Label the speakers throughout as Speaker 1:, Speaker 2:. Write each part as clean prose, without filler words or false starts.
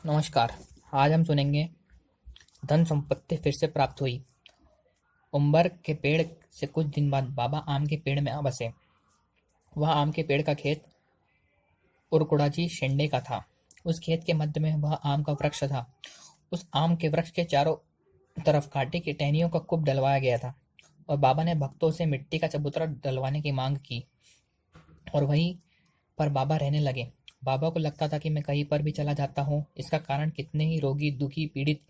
Speaker 1: नमस्कार। आज हम सुनेंगे धन संपत्ति फिर से प्राप्त हुई। उम्बर के पेड़ से कुछ दिन बाद बाबा आम के पेड़ में आ बसे। वह आम के पेड़ का खेत उरकुड़ाजी शेंडे का था। उस खेत के मध्य में वह आम का वृक्ष था। उस आम के वृक्ष के चारों तरफ कांटे की टहनियों का कुप डलवाया गया था और बाबा ने भक्तों से मिट्टी का चबूतरा डलवाने की मांग की और वहीं पर बाबा रहने लगे। बाबा को लगता था कि मैं कहीं पर भी चला जाता हूँ, इसका कारण कितने ही रोगी, दुखी, पीड़ित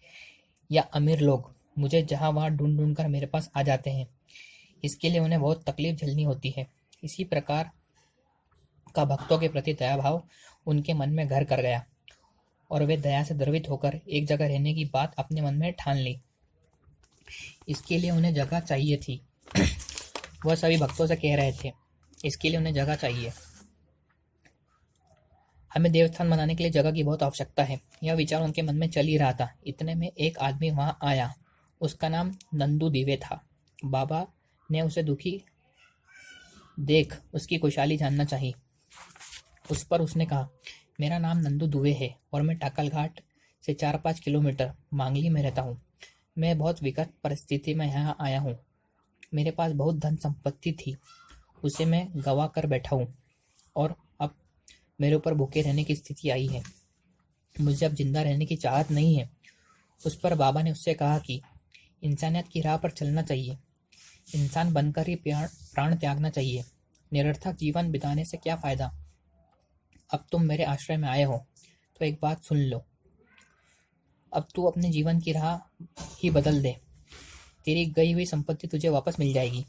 Speaker 1: या अमीर लोग मुझे जहाँ वहाँ ढूंढ ढूंढ कर मेरे पास आ जाते हैं। इसके लिए उन्हें बहुत तकलीफ झेलनी होती है। इसी प्रकार का भक्तों के प्रति दया भाव उनके मन में घर कर गया और वे दया से द्रवित होकर एक जगह रहने की बात अपने मन में ठान ली। इसके लिए उन्हें जगह चाहिए थी। वह सभी भक्तों से कह रहे थे, इसके लिए उन्हें जगह चाहिए। हमें देवस्थान बनाने के लिए जगह की बहुत आवश्यकता है। यह विचार उनके मन में चल ही रहा था। इतने में एक आदमी वहां आया। उसका नाम नंदू दिवे था। बाबा ने उसे दुखी देख उसकी खुशहाली जानना चाहिए। उस पर उसने कहा, मेरा नाम नंदू दुवे है और मैं टाकल घाट से 4-5 किलोमीटर मांगली में रहता हूँ। मैं बहुत विकट परिस्थिति में यहाँ आया हूँ। मेरे पास बहुत धन संपत्ति थी, उसे मैं गवा कर बैठा हूँ और अब मेरे ऊपर भूखे रहने की स्थिति आई है। मुझे अब जिंदा रहने की चाहत नहीं है। उस पर बाबा ने उससे कहा कि इंसानियत की राह पर चलना चाहिए। इंसान बनकर ही प्राण त्यागना चाहिए। निरर्थक जीवन बिताने से क्या फायदा। अब तुम मेरे आश्रय में आए हो तो एक बात सुन लो। अब तू अपने जीवन की राह ही बदल दे। तेरी गई हुई संपत्ति तुझे वापस मिल जाएगी।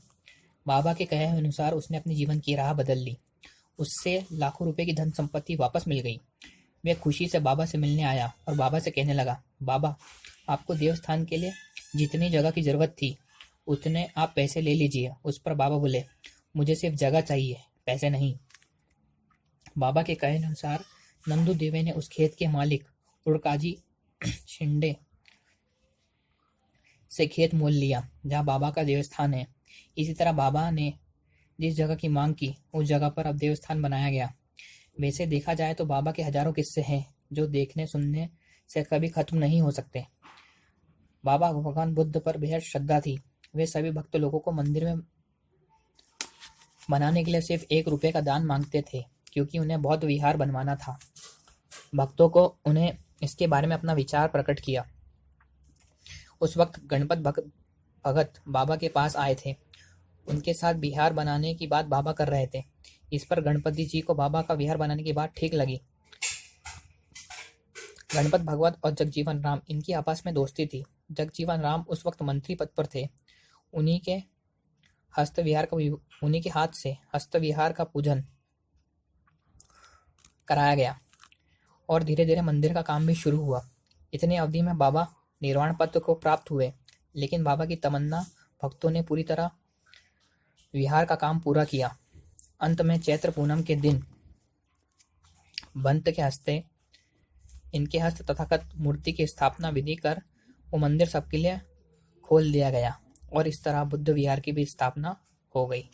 Speaker 1: बाबा के कहे अनुसार उसने अपने जीवन की राह बदल ली। उससे लाखों रुपए की धन संपत्ति वापस मिल गई। वह खुशी से बाबा से मिलने आया और बाबा से कहने लगा, बाबा, आपको देवस्थान के लिए जितनी जगह की जरूरत थी उतने आप पैसे ले लीजिए। उस पर बाबा बोले, मुझे सिर्फ जगह चाहिए, पैसे नहीं। बाबा के कहे अनुसार नंदू देवे ने उस खेत के मालिक उड़काजी शिंडे से खेत मोल लिया जहाँ बाबा का देवस्थान है। इसी तरह बाबा ने जिस जगह की मांग की उस जगह पर अब देवस्थान बनाया गया। वैसे देखा जाए तो बाबा के हजारों किस्से हैं जो देखने सुनने से कभी खत्म नहीं हो सकते। बाबा भगवान बुद्ध पर बेहद श्रद्धा थी। वे सभी भक्त लोगों को मंदिर में बनाने के लिए सिर्फ 1 रुपये का दान मांगते थे, क्योंकि उन्हें बौद्ध विहार बनवाना था। भक्तों को उन्हें इसके बारे में अपना विचार प्रकट किया। उस वक्त गणपत भगत बाबा के पास आए थे। उनके साथ विहार बनाने की बात बाबा कर रहे थे। इस पर गणपति जी को बाबा का विहार बनाने की बात ठीक लगी। गणपत भगवत और जगजीवन राम, इनकी आपस में दोस्ती थी। जगजीवन राम उस वक्त मंत्री पद पर थे। उन्हीं के उन्हीं के हाथ से हस्त विहार का पूजन कराया गया और धीरे धीरे मंदिर का काम भी शुरू हुआ। इतनी अवधि में बाबा निर्वाण पद को प्राप्त हुए, लेकिन बाबा की तमन्ना भक्तों ने पूरी तरह विहार का काम पूरा किया। अंत में चैत्र पूनम के दिन भंत के हस्ते इनके हस्त तथागत मूर्ति की स्थापना विधि कर वो मंदिर सबके लिए खोल दिया गया और इस तरह बुद्ध विहार की भी स्थापना हो गई।